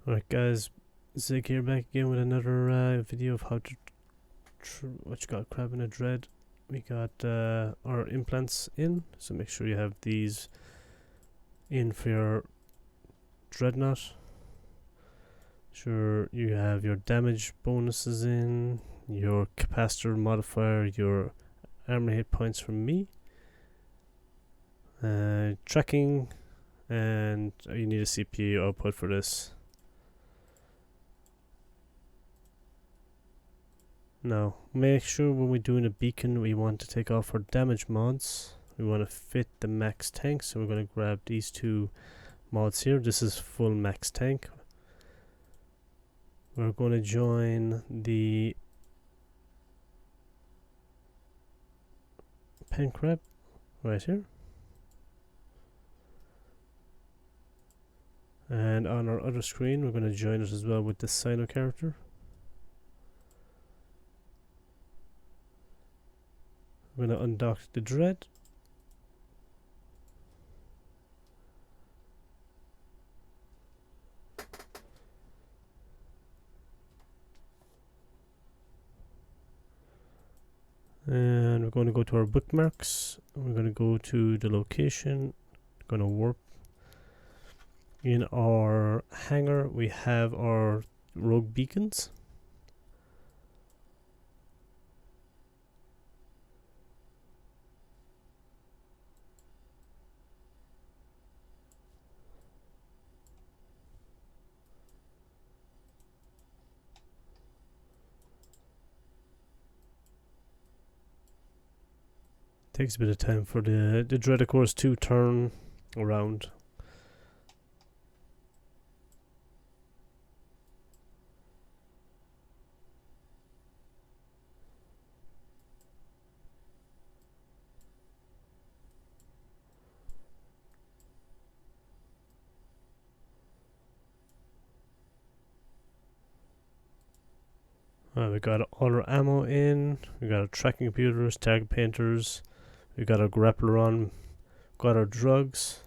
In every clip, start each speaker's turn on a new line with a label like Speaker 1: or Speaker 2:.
Speaker 1: Alright guys, Zig here back again with another video of how to Krab in a dread. We got our implants in, so make sure you have these in for your dreadnought. Sure you have your damage bonuses in, your capacitor modifier, your armor hit points from me, tracking, and you need a CPU output for this. Now, make sure when we're doing a beacon we want to take off our damage mods. We want to fit the max tank, so we're going to grab these two mods here. This is full max tank. We're going to join the pen crab right here. And on our other screen we're going to join it as well with the Sino character. We're going to undock the dread. And we're going to go to our bookmarks. We're going to go to the location. Going to warp. In our hangar we have our rogue beacons. Takes a bit of time for the dread, of course, to turn around. We got all our ammo in. We got our tracking computers, tag painters. We got our grappler on. Got our drugs.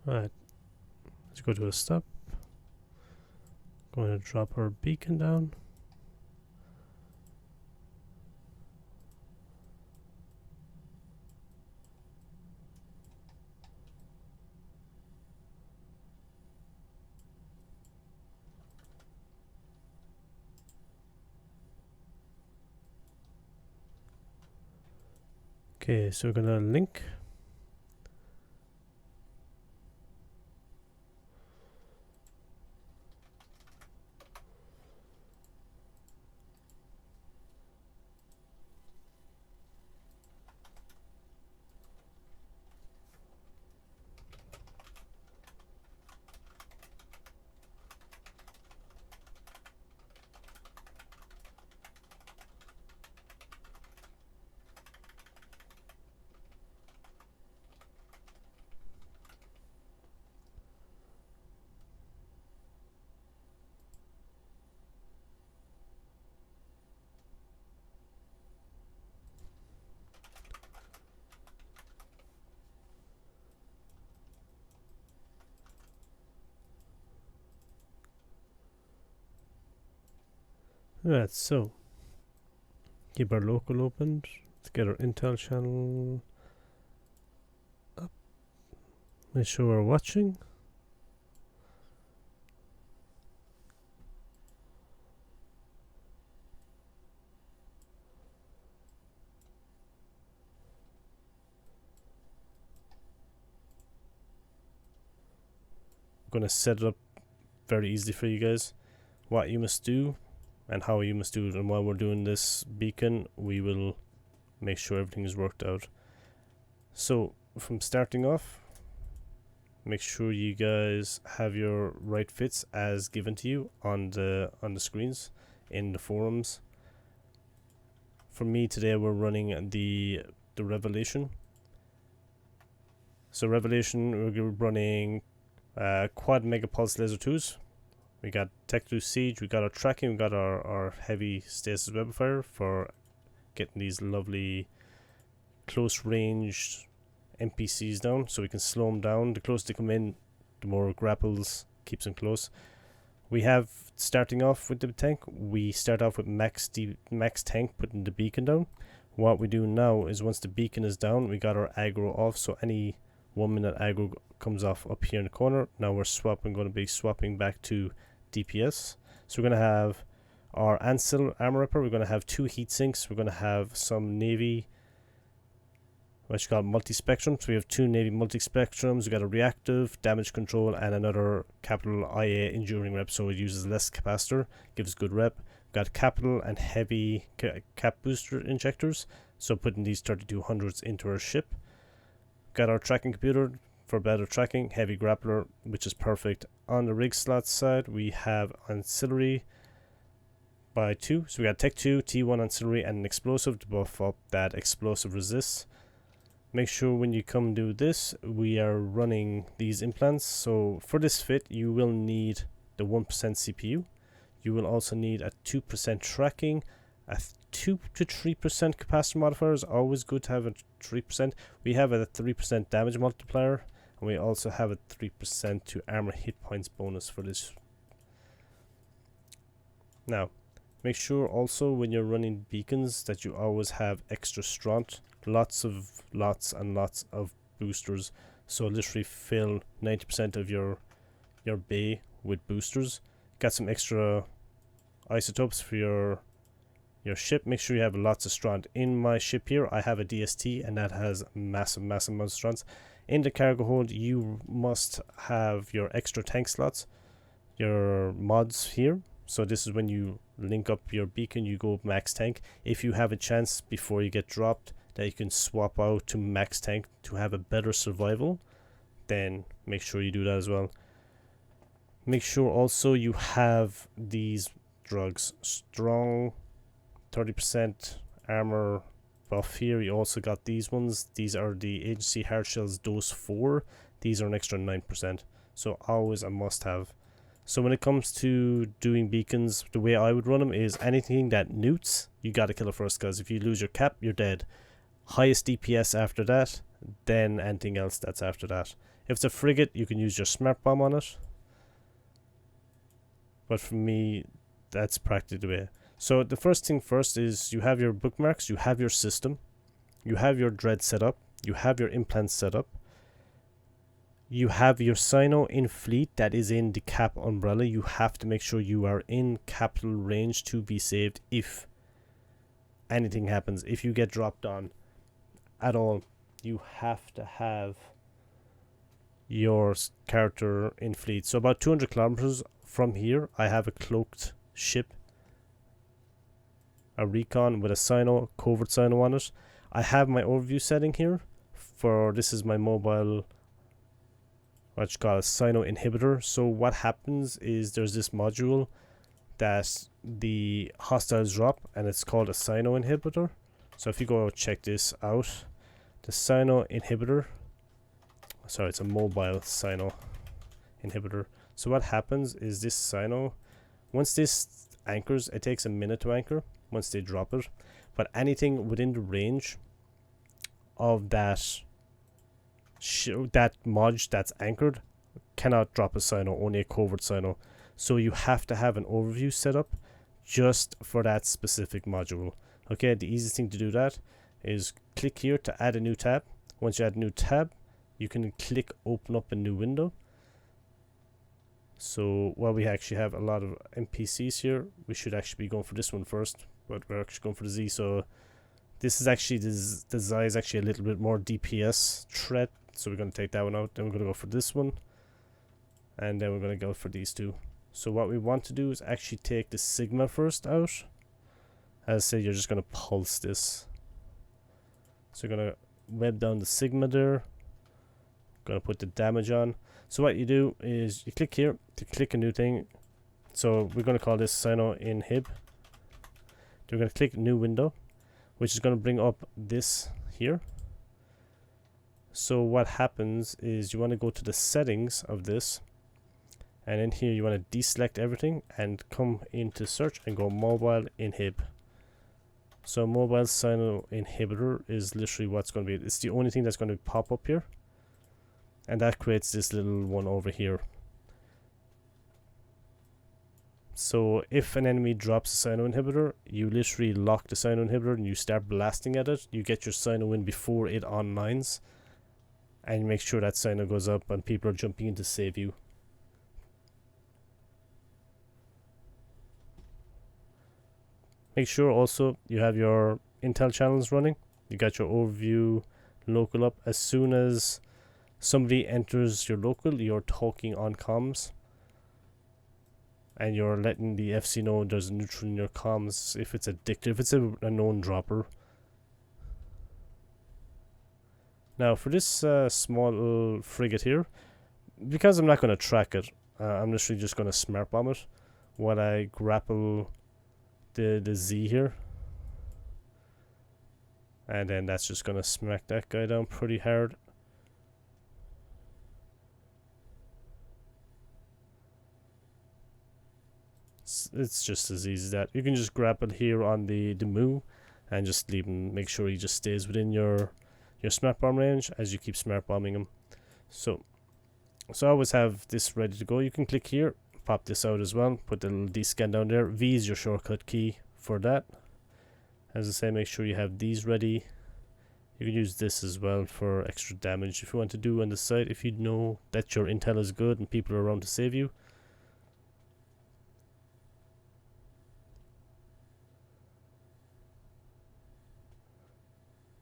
Speaker 1: Alright, let's go to a stop. Going to drop our beacon down. Okay, so we're gonna link. Alright, so keep our local opened. Let's get our intel channel up. Make sure we're watching. I'm gonna set it up very easily for you guys. What you must do and how you must do it, and while we're doing this beacon we will make sure everything is worked out. So from starting off, make sure you guys have your right fits as given to you on the screens in the forums. for me today we're running the Revelation. So Revelation, we're running quad mega pulse laser 2s. We got Tech 2 Siege, we got our tracking, we got our heavy stasis web fire for getting these lovely close range NPCs down, so we can slow them down. The closer they come in, the more grapples keeps them close. We have, starting off with the tank, we start off with max tank putting the beacon down. What we do now is once the beacon is down, we got our aggro off, so any 1 minute aggro comes off up here in the corner. Now we're going to be swapping back to DPS. So we're going to have our Ancil armor ripper, we're going to have 2 heat sinks, we're going to have some navy, what you call multi-spectrum. So we have 2 navy multi-spectrums, we got a reactive, damage control, and another capital IA enduring rep, so it uses less capacitor, gives good rep. We've got capital and heavy cap booster injectors, so putting these 3200s into our ship. Got our tracking computer for better tracking, heavy grappler, which is perfect. On the rig slot side, we have ancillary by 2, so we got Tech 2, T1 ancillary, and an explosive to buff up that explosive resist. Make sure when you come do this, we are running these implants. So for this fit, you will need the 1% CPU. You will also need a 2% tracking, a 2 to 3% capacitor modifier is always good to have a 3%. We have a 3% damage multiplier, and we also have a 3% to armor hit points bonus for this. Now, make sure also when you're running beacons that you always have extra strength. Lots and lots of boosters, so literally fill 90% of your bay with boosters. Got some extra isotopes for your ship. Make sure you have lots of strength. In my ship here I have a DST, and that has massive amount of strength. In the cargo hold you must have your extra tank slots, your mods here. So this is when you link up your beacon, you go max tank. If you have a chance before you get dropped that you can swap out to max tank to have a better survival, then make sure you do that as well. Make sure also you have these drugs. Strong 30% armor buff here. You also got these ones. These are the agency hard shells dose 4. These are an extra 9%, so always a must have. So when it comes to doing beacons, the way I would run them is anything that neuts, you gotta kill it first, because if you lose your cap, you're dead. Highest DPS after that, then anything else that's after that. If it's a frigate, you can use your smart bomb on it. But for me, that's practically the way. So the first thing first is you have your bookmarks, you have your system, you have your dread set up, you have your implants set up. You have your Sino in fleet that is in the cap umbrella. You have to make sure you are in capital range to be saved if anything happens. If you get dropped on at all, you have to have your character in fleet. So about 200 kilometers from here, I have a cloaked ship, a recon with a Sino, covert Sino on it. I have my overview setting here for, this is my mobile, what you call a Sino inhibitor. So what happens is there's this module that the hostiles drop, and it's called a Sino inhibitor. So if you go check this out, the Sino inhibitor, sorry, it's a mobile Sino inhibitor. So what happens is this Sino, once this anchors, it takes a minute to anchor once they drop it, but anything within the range of that mod that's anchored cannot drop a Sino, only a covert Sino. So you have to have an overview set up just for that specific module. Okay, the easiest thing to do that is click here to add a new tab. Once you add a new tab, you can click open up a new window. So while we actually have a lot of NPCs here, we should actually be going for this one first, but we're actually going for the Z. So this is actually, the Z is actually a little bit more DPS threat, so we're going to take that one out. Then we're going to go for this one, and then we're going to go for these two. So what we want to do is actually take the Sigma first out. As I say, you're just going to pulse this. So you're going to web down the Sigma there. Going to put the damage on. So what you do is you click here to click a new thing. So we're going to call this Sino inhib. We're going to click new window. which is going to bring up this here. So what happens is you want to go to the settings of this, and in here you want to deselect everything and come into search and go mobile inhib. So mobile Sino inhibitor is literally what's going to be, it's the only thing that's going to pop up here, and that creates this little one over here. So if an enemy drops a Sino inhibitor, you literally lock the Sino inhibitor and you start blasting at it. You get your Sino in before it onlines, and you make sure that Sino goes up and people are jumping in to save you. Make sure also you have your intel channels running. You got your overview local up. As soon as somebody enters your local, you're talking on comms, and you're letting the FC know there's a neutral in your comms if it's addictive, if it's a known dropper. Now for this small little frigate here, because I'm not going to track it, I'm literally just going to smart bomb it while I grapple the Z here. And then that's just going to smack that guy down pretty hard. It's just as easy as that. You can just grapple here on the moo and just leave him, make sure he just stays within your smart bomb range as you keep smart bombing him. So I always have this ready to go. You can click here, pop this out as well, put the little D scan down there. V is your shortcut key for that. As I say, make sure you have these ready. You can use this as well for extra damage if you want to do on the side, if you know that your intel is good and people are around to save you.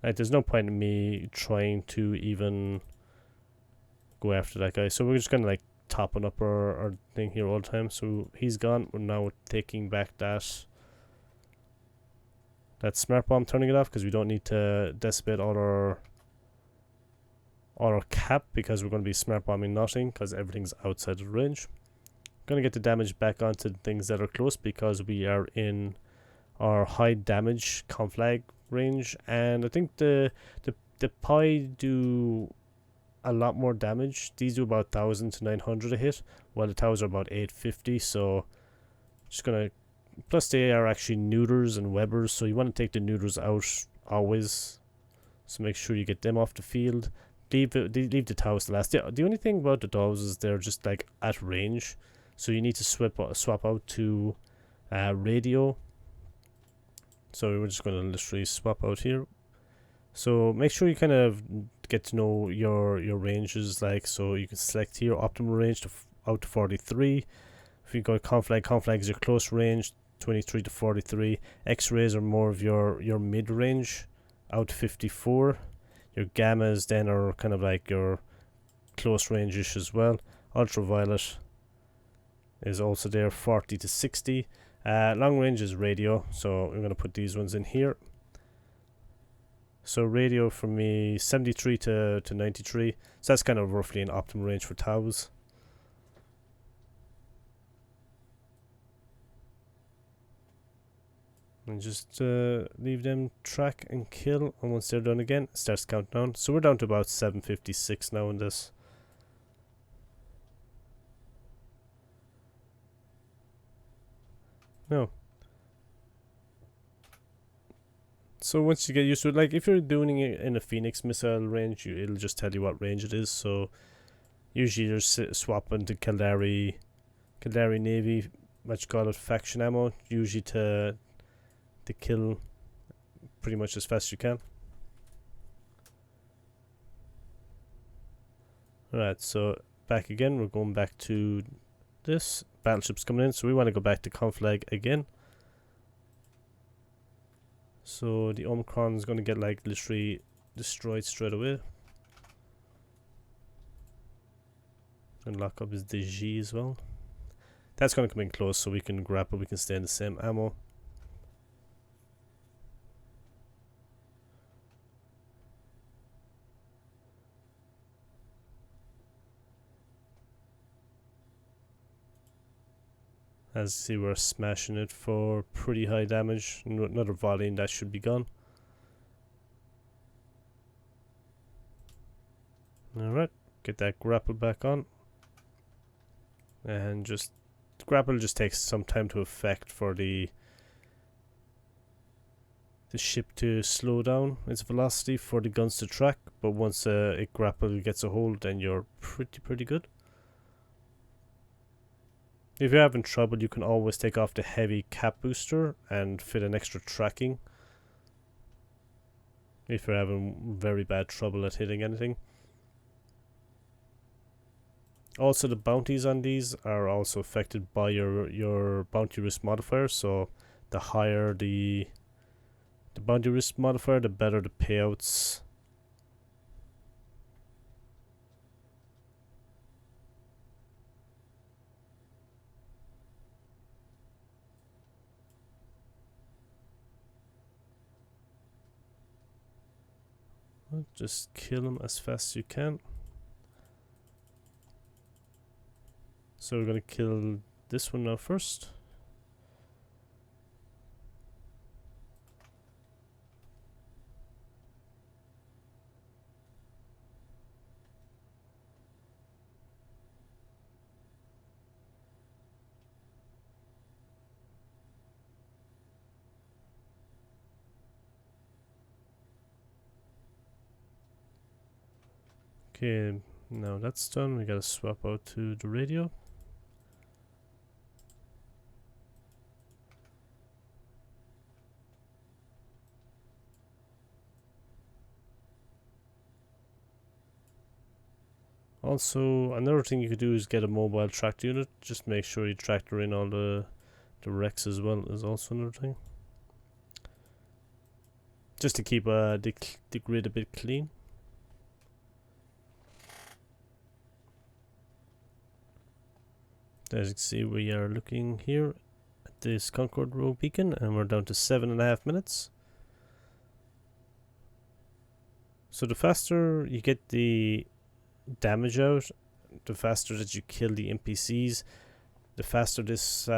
Speaker 1: Like, there's no point in me trying to even go after that guy, so we're just gonna like topping up our thing here all the time. So he's gone. We're now taking back that smart bomb, turning it off, because we don't need to dissipate all our cap, because we're going to be smart bombing nothing because everything's outside of the range. Going to get the damage back onto the things that are close, because we are in our high damage conflag range, and I think the pie do a lot more damage. These do about 1000 to 900 a hit, while the towers are about 850. So just gonna, plus they are actually neuters and webbers, so you want to take the neuters out always, so make sure you get them off the field. Leave the towers to last. The only thing about the towers is they're just like at range, so you need to swap out to radio. So we're just going to literally swap out here. So make sure you kind of get to know your ranges, like, so you can select here optimal range to out to 43. If you go conflag is your close range, 23 to 43. X-rays are more of your mid range, out to 54. Your gammas then are kind of like your close range-ish as well. Ultraviolet is also there, 40 to 60. Long range is radio, so we're going to put these ones in here. So radio for me 73 to 93, so that's kind of roughly an optimal range for towers. And just leave them track and kill, and once they're done again, it starts counting down. So we're down to about 756 now in this. No. So once you get used to it, like if you're doing it in a Phoenix missile range, it'll just tell you what range it is. So usually you're swapping to Kildare Navy, what you call it, faction ammo, usually to kill pretty much as fast as you can. Alright, so back again, we're going back to this. Battleships coming in, so we want to go back to conflag again. So the Omicron is going to get like literally destroyed straight away. And lock up his DG as well. That's going to come in close, so we can grapple, we can stay in the same ammo. As you see, we're smashing it for pretty high damage. Another volley and that should be gone. Alright, get that grapple back on. And just, the grapple just takes some time to affect for the ship to slow down its velocity for the guns to track, but once a grapple gets a hold, then you're pretty good. If you're having trouble, you can always take off the heavy cap booster and fit an extra tracking if you're having very bad trouble at hitting anything. Also, the bounties on these are also affected by your bounty risk modifier, so the higher the bounty risk modifier, the better the payouts. Just kill them as fast as you can. So we're gonna kill this one now first. Okay, now that's done. We gotta swap out to the radio. Also, another thing you could do is get a mobile tracked unit. Just make sure you tractor in all the wrecks as well, is also another thing. Just to keep the grid a bit clean. As you can see, we are looking here at this Concord Row beacon, and we're down to 7.5 minutes. So the faster you get the damage out, the faster that you kill the NPCs, the faster this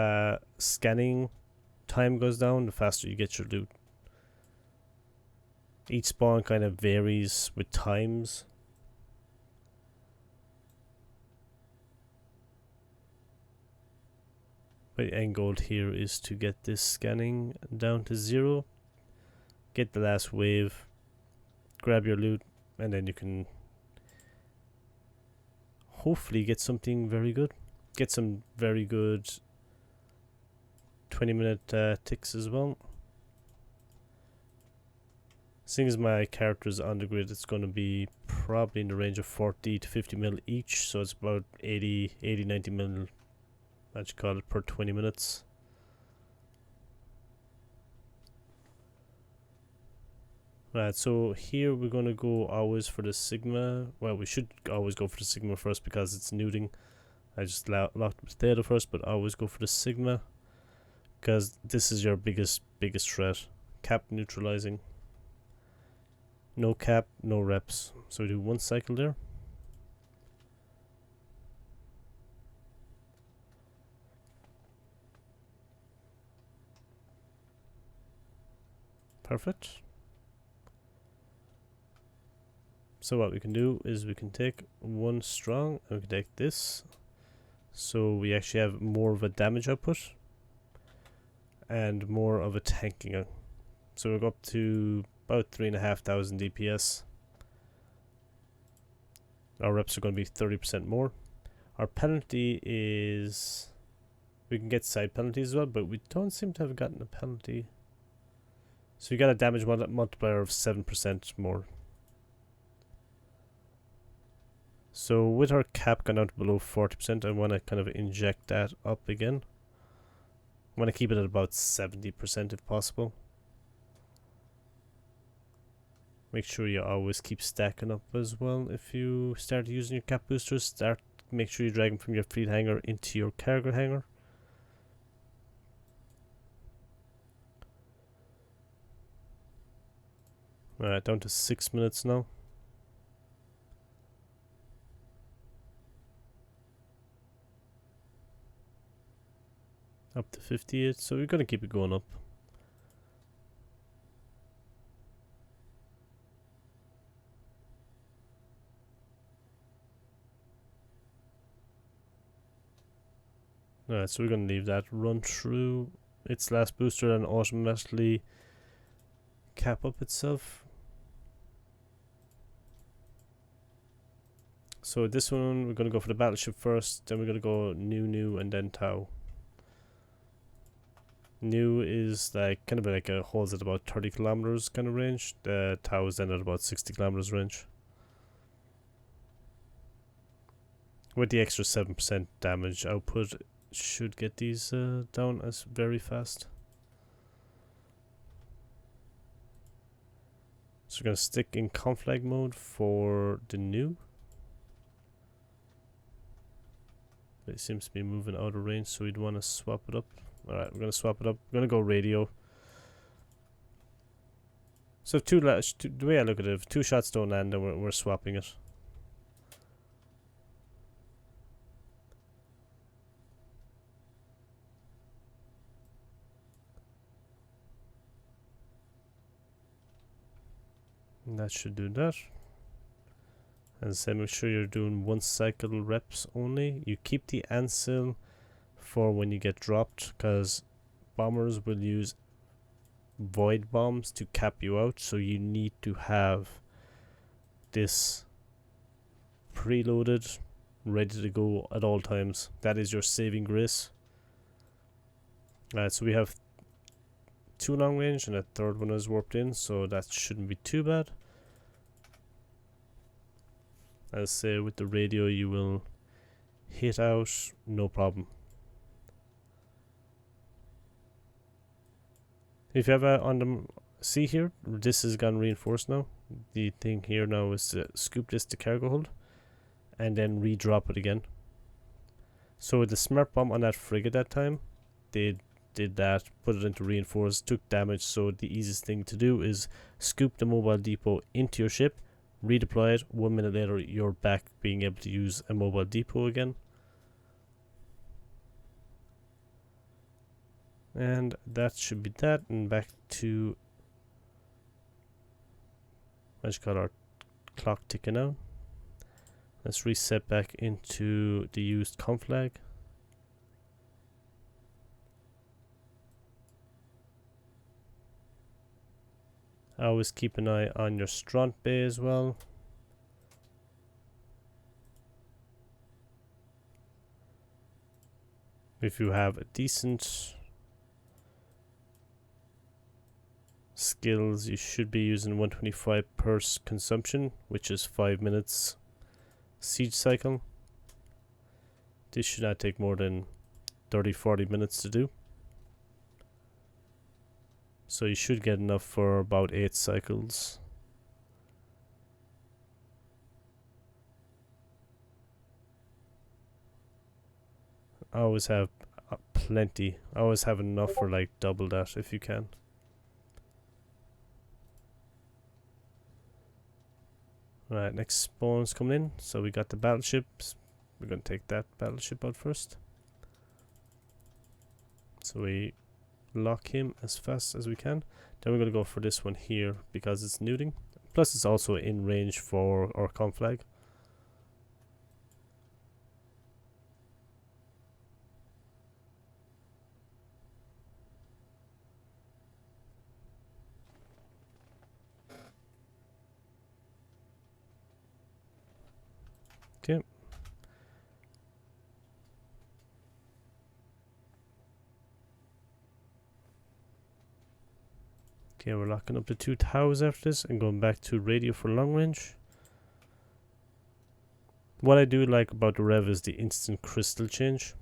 Speaker 1: scanning time goes down, the faster you get your loot. Each spawn kind of varies with times. The end goal here is to get this scanning down to 0, get the last wave, grab your loot, and then you can hopefully get something very good. Get some very good 20-minute ticks as well. Seeing as my characters on the grid, it's going to be probably in the range of 40 to 50 mil each, so it's about 90 mil, what you call it, per 20 minutes. Right, so here we're going to go always for the Sigma. Well, we should always go for the Sigma first because it's neuting. I just locked the Theta first, but always go for the Sigma because this is your biggest threat. Cap neutralizing. No cap, no reps. So we do one cycle there. Perfect. So what we can do is we can take one strong and we can take this. So we actually have more of a damage output and more of a tanking. So we'll go up to about 3,500 DPS. Our reps are going to be 30% more. Our penalty is, we can get side penalties as well, but we don't seem to have gotten a penalty. So you got a damage multiplier of 7% more. So with our cap gone down to below 40%, I want to kind of inject that up again. I want to keep it at about 70% if possible. Make sure you always keep stacking up as well. If you start using your cap boosters, make sure you drag them from your fleet hangar into your cargo hangar. Alright, down to 6 minutes now. Up to 58, so we're gonna keep it going up. Alright, so we're going to leave that run through its last booster and automatically cap up itself. So this one, we're going to go for the battleship first, then we're going to go new, and then Tau. New is like kind of like a holds at about 30 kilometers kind of range. The Tau is then at about 60 kilometers range. With the extra 7% damage output, should get these down as very fast. So we're going to stick in conflag mode for the new. It seems to be moving out of range, so we'd want to swap it up. Alright, we're going to swap it up. We're going to go radio. So if the way I look at it, if 2 shots don't land, then we're swapping it. And that should do that. As I said, make sure you're doing 1 cycle reps only. You keep the ansil for when you get dropped, because bombers will use void bombs to cap you out, so you need to have this preloaded, ready to go at all times. That is your saving grace. Alright, so we have 2 long range and a third one is warped in, so that shouldn't be too bad. As I say, with the radio you will hit out no problem. If you have on the see here, this has gone reinforced now. The thing here now is to scoop this to cargo hold and then re-drop it again. So with the smart bomb on that frigate that time, they did that, put it into reinforced, took damage. So the easiest thing to do is scoop the mobile depot into your ship, redeploy it. 1 minute later you're back being able to use a mobile depot again. And that should be that, and back to, I just got our clock ticking out. Let's reset back into the used conflag. Always keep an eye on your Stront Bay as well. If you have a decent skills, you should be using 125 per consumption, which is 5 minutes siege cycle. This should not take more than 30-40 minutes to do, so you should get enough for about 8 cycles. I always have plenty. I always have enough for like double that if you can. Right, next spawn's coming in. So we got the battleships. We're going to take that battleship out first. So we lock him as fast as we can. Then we're going to go for this one here because it's neuting. Plus it's also in range for our conflag. Okay. Okay, we're locking up the 2 towers after this and going back to radio for long range. What I do like about the Rev is the instant crystal change.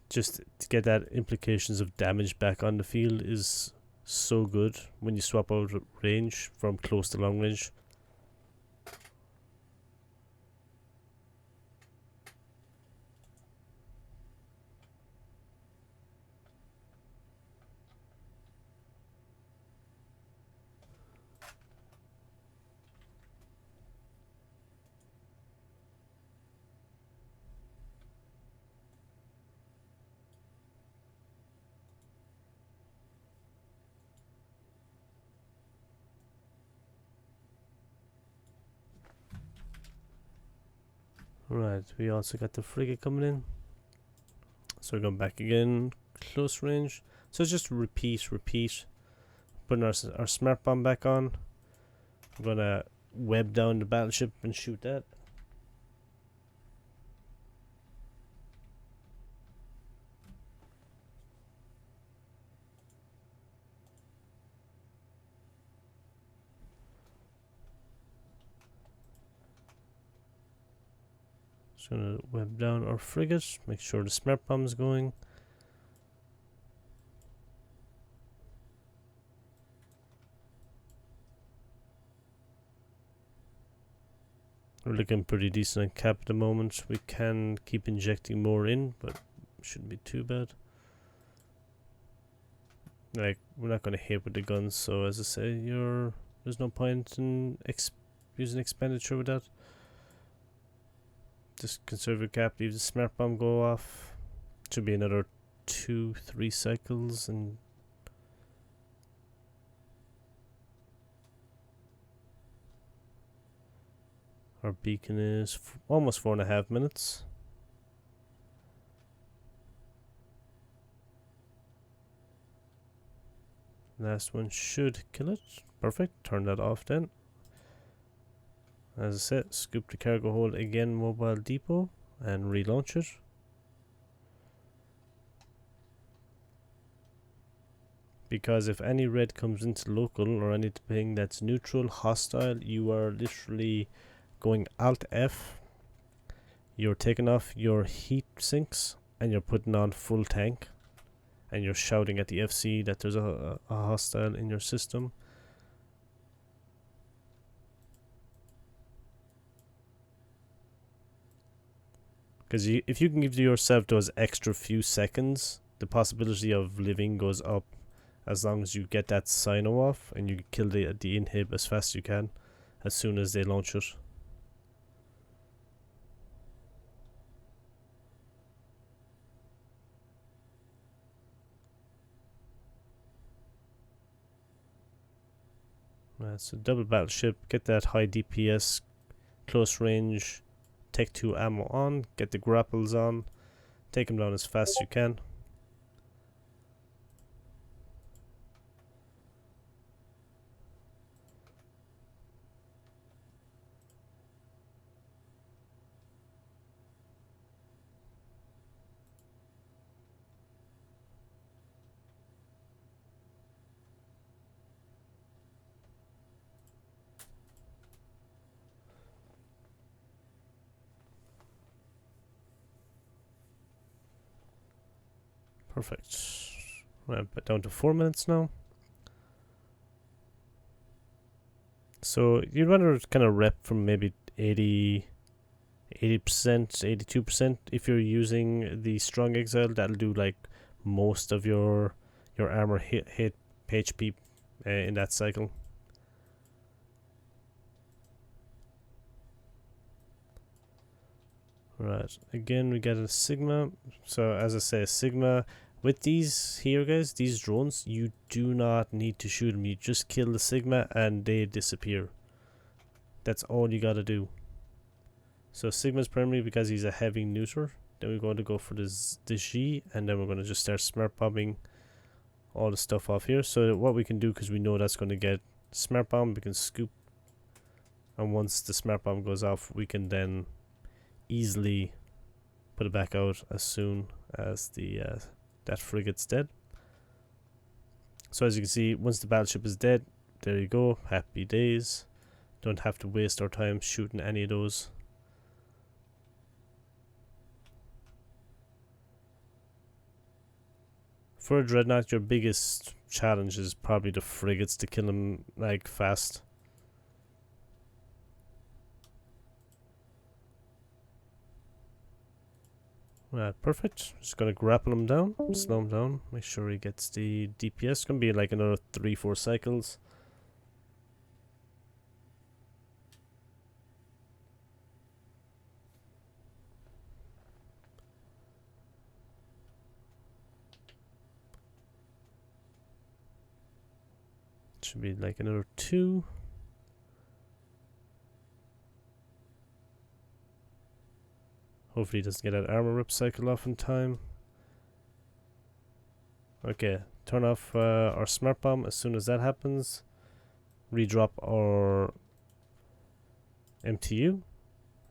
Speaker 1: Just to get that implications of damage back on the field is so good when you swap out range from close to long range. Right, we also got the frigate coming in. So we're going back again, close range. So just repeat. Putting our smart bomb back on. I'm gonna web down the battleship and shoot that. Just gonna web down our frigate, make sure the smart bomb's going. We're looking pretty decent on cap at the moment. We can keep injecting more in, but shouldn't be too bad. Like, we're not gonna hit with the guns, so as I say, there's no point in using expenditure with that. Just conserve your cap, leave the smart bomb go off. Should be another 2-3 cycles, and our beacon is almost 4.5 minutes. Last one should kill it. Perfect. Turn that off then. As I said, scoop the cargo hold again, mobile depot, and relaunch it. Because if any red comes into local or anything that's neutral, hostile, you are literally going Alt F. You're taking off your heat sinks and you're putting on full tank. And you're shouting at the FC that there's a hostile in your system. Because if you can give yourself those extra few seconds, the possibility of living goes up as long as you get that Sino off and you kill the inhib as fast as you can as soon as they launch it. So double battleship, get that high DPS, close range, take 2 ammo on, get the grapples on, take them down as fast as you can. Perfect. Right, but down to 4 minutes now. So you'd rather kind of rep from maybe 80%, 82%. If you're using the strong exile, that'll do like most of your armor hit HP in that cycle. Right, again we get a Sigma. So as I say, Sigma, with these here guys, these drones, you do not need to shoot them. You just kill the Sigma and they disappear. That's all you gotta do. So Sigma's primary because he's a heavy neuter. Then we're going to go for the G, and then we're going to just start smart bombing all the stuff off here. So what we can do, because we know that's going to get smart bomb, we can scoop, and once the smart bomb goes off, we can then easily put it back out as soon as the that frigate's dead. So as you can see, once the battleship is dead, there you go, happy days. Don't have to waste our time shooting any of those. For a dreadnought, your biggest challenge is probably the frigates to kill them like fast. Right, perfect. Just gonna grapple him down, slow him down, make sure he gets the DPS. Gonna be like another 3-4 cycles. Should be like another 2. Hopefully he doesn't get that armor rip cycle off in time. Okay, turn off our smart bomb as soon as that happens. Redrop our MTU.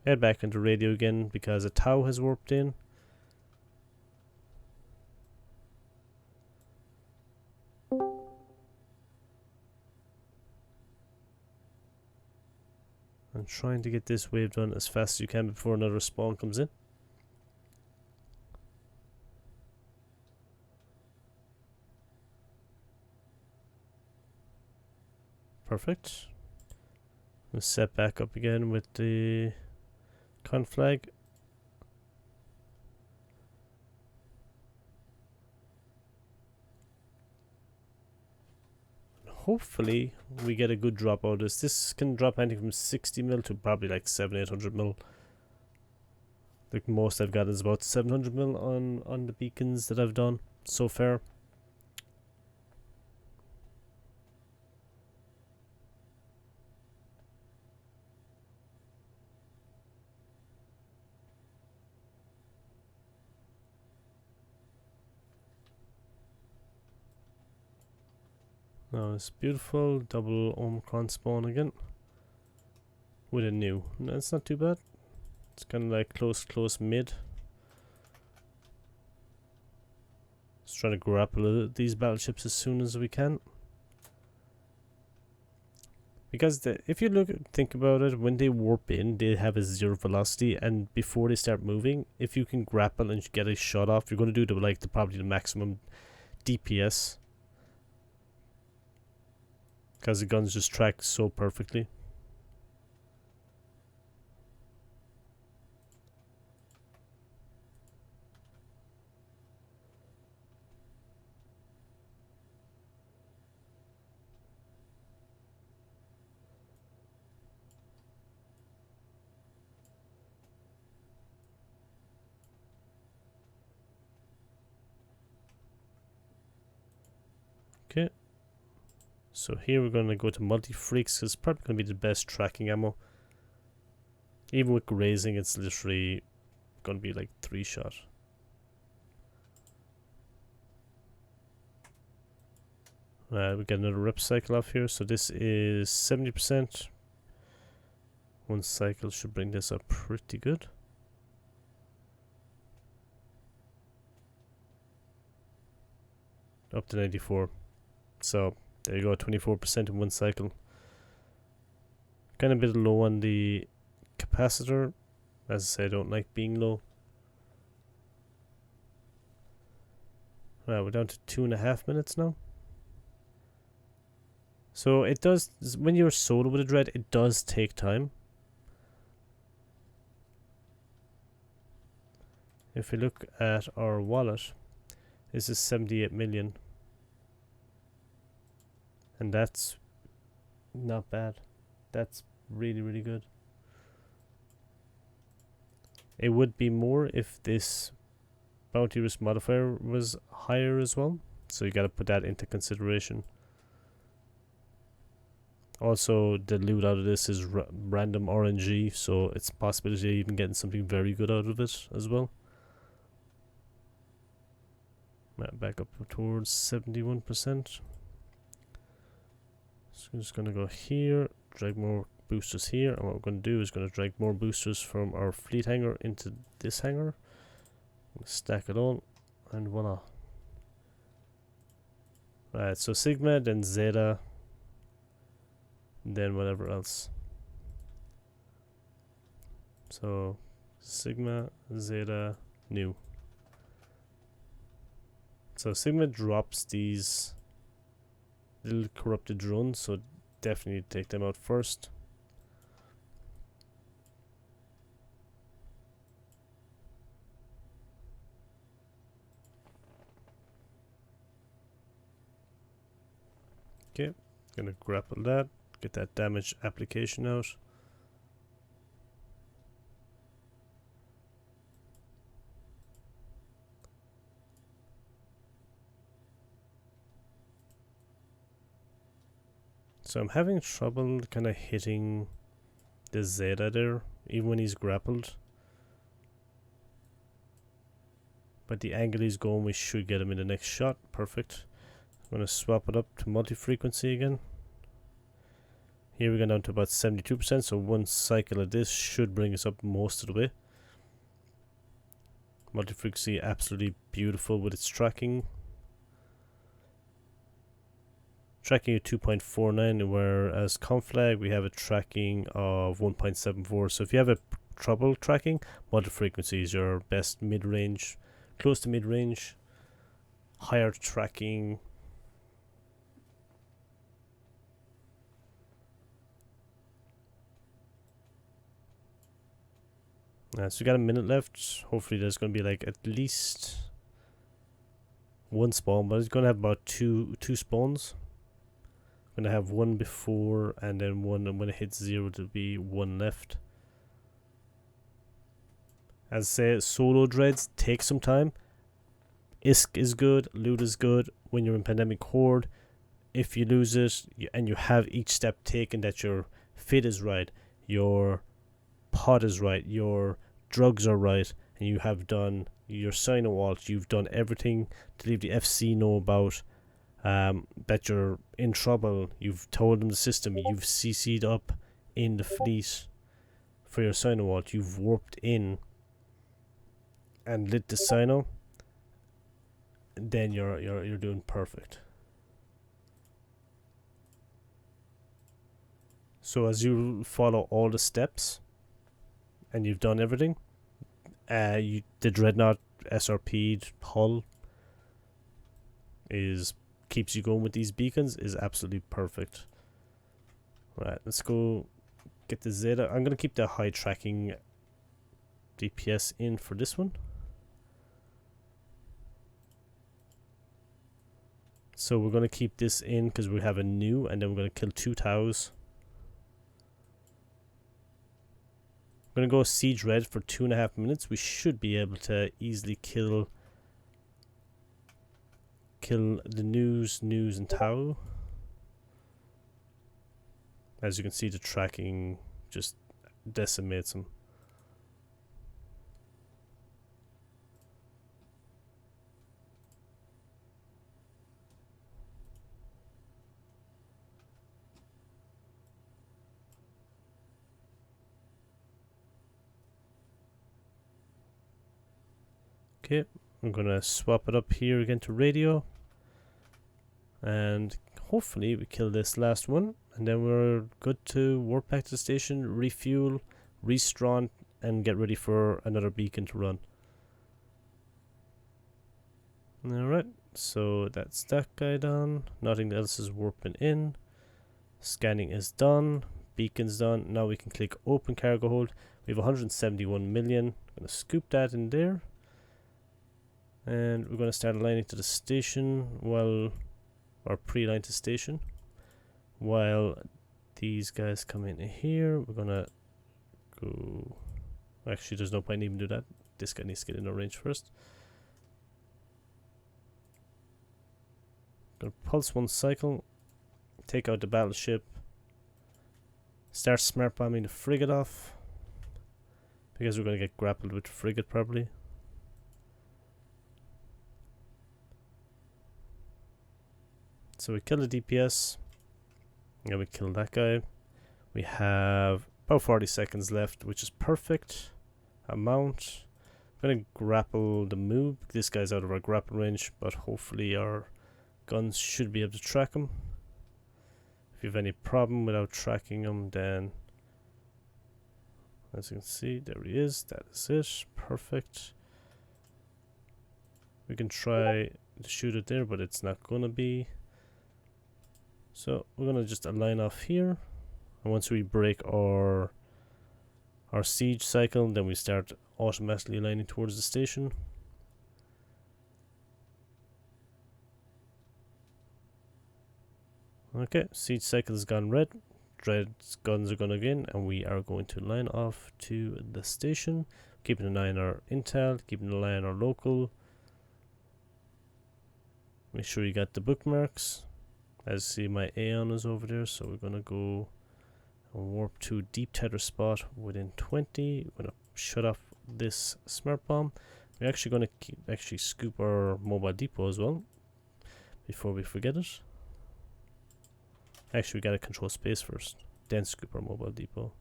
Speaker 1: Head back into radio again because a Tau has warped in. I'm trying to get this wave done as fast as you can before another spawn comes in. Perfect. We'll set back up again with the con flag. Hopefully we get a good drop out of this. This can drop anything from 60 mil to probably like 700-800 mil. The most I've got is about 700 mil on the beacons that I've done so far. Now it's beautiful. Double Omicron spawn again. With a new. No, it's not too bad. It's kind of like close mid. Just trying to grapple these battleships as soon as we can. Because if you think about it, when they warp in, they have a 0 velocity, and before they start moving, if you can grapple and get a shot off, you're going to do probably the maximum DPS. Because the guns just track so perfectly. Okay. So here we're going to go to multi-freaks, because it's probably going to be the best tracking ammo. Even with grazing, it's literally going to be like 3-shot. We get another rip cycle off here, so this is 70%. One cycle should bring this up pretty good. Up to 94. So there you go, 24% in one cycle. Kind of a bit low on the capacitor. As I say, I don't like being low. We're down to 2.5 minutes now. So it does, when you're solo with a dread, it does take time. If we look at our wallet, this is 78 million. And that's not bad. That's really, really good. It would be more if this bounty risk modifier was higher as well. So you gotta put that into consideration. Also, the loot out of this is random RNG, so it's a possibility of even getting something very good out of it as well. Back up towards 71%. So I'm just going to go here, drag more boosters here, and what we're going to do is going to drag more boosters from our fleet hangar into this hangar. Stack it all, and voila. Right, so Sigma, then Zeta, then whatever else. So Sigma, Zeta, new. So Sigma drops these little corrupted drones, so definitely take them out first. Okay, gonna grapple that, get that damage application out. So I'm having trouble kind of hitting the Zeta there, even when he's grappled. But the angle he's going, we should get him in the next shot. Perfect. I'm going to swap it up to multi-frequency again. Here we go down to about 72%, so one cycle of this should bring us up most of the way. Multi-frequency, absolutely beautiful with its tracking. Tracking at 2.49, whereas conflag we have a tracking of 1.74. So if you have a trouble tracking, multi-frequency is your best mid-range, close to mid-range, higher tracking. So we got a minute left. Hopefully there's going to be like at least one spawn, but it's going to have about two spawns. I'm going to have one before and then one, and when it hits 0 there'll be one left. As I say, solo dreads take some time. ISK is good, loot is good when you're in Pandemic Horde. If you lose it and you have each step taken, that your fit is right, your pod is right, your drugs are right, and you have done your Sino alt, you've done everything to leave the FC know about that you're in trouble. You've told them the system, you've CC'd up in the fleet for your Sino alt, you've warped in and lit the Sino, then you're doing perfect. So as you follow all the steps and you've done everything, the Dreadnought SRP'd hull keeps you going with these beacons, is absolutely perfect. Right, let's go get the Zeta. I'm gonna keep the high tracking DPS in for this one. So we're gonna keep this in because we have a new, and then we're gonna kill 2 Taus. I'm gonna go Siege Red for 2.5 minutes. We should be able to easily kill the news and Tau. As you can see, the tracking just decimates them. Okay, I'm gonna swap it up here again to radio, and hopefully we kill this last one, and then we're good to warp back to the station, refuel, restrawn, and get ready for another beacon to run. Alright, so that's that guy done. Nothing else is warping in. Scanning is done. Beacon's done. Now we can click open cargo hold. We have 171 million. I'm gonna scoop that in there. And we're going to start aligning to the station or pre-align to station. While these guys come in here, we're going to go... Actually, there's no point even do that. This guy needs to get in our range first. Going to pulse one cycle, take out the battleship, start smart bombing the frigate off, because we're going to get grappled with the frigate probably. So we kill the DPS, and we kill that guy. We have about 40 seconds left, which is perfect amount. I'm going to grapple the move. This guy's out of our grapple range, but hopefully our guns should be able to track him. If you have any problem without tracking him, then as you can see, there he is. That is it. Perfect. We can try to shoot it there, but it's not going to be. So we're going to just align off here, and once we break our siege cycle, then we start automatically aligning towards the station. Okay, siege cycle has gone red. Dread's guns are going to begin, and we are going to line off to the station, keeping an eye on our intel, keeping an eye on our local. Make sure you got the bookmarks. As you see, my Aeon is over there, so we're going to go and warp to deep tether spot within 20. We're going to shut off this smart bomb. We're actually going to actually scoop our mobile depot as well before we forget it. Actually, we got to control space first, then scoop our mobile depot.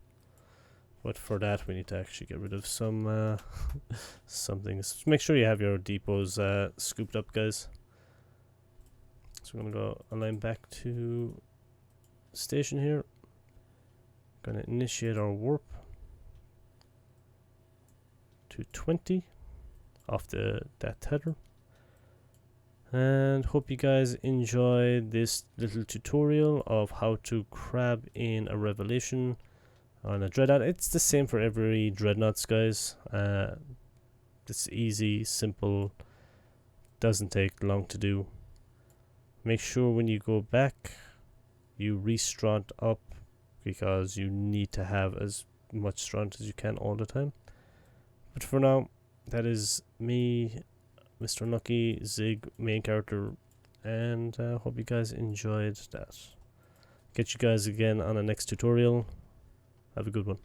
Speaker 1: But for that, we need to actually get rid of some some things. Make sure you have your depots scooped up, guys. So we're gonna go align back to station here. Gonna initiate our warp to 20 off that tether. And hope you guys enjoyed this little tutorial of how to crab in a revelation on a dreadnought. It's the same for every dreadnoughts, guys. It's easy, simple, doesn't take long to do. Make sure when you go back you re-straunt up, because you need to have as much straunt as you can all the time. But for now, that is me, Mr. Unlucky, Zig, main character, and hope you guys enjoyed that. Catch you guys again on the next tutorial. Have a good one.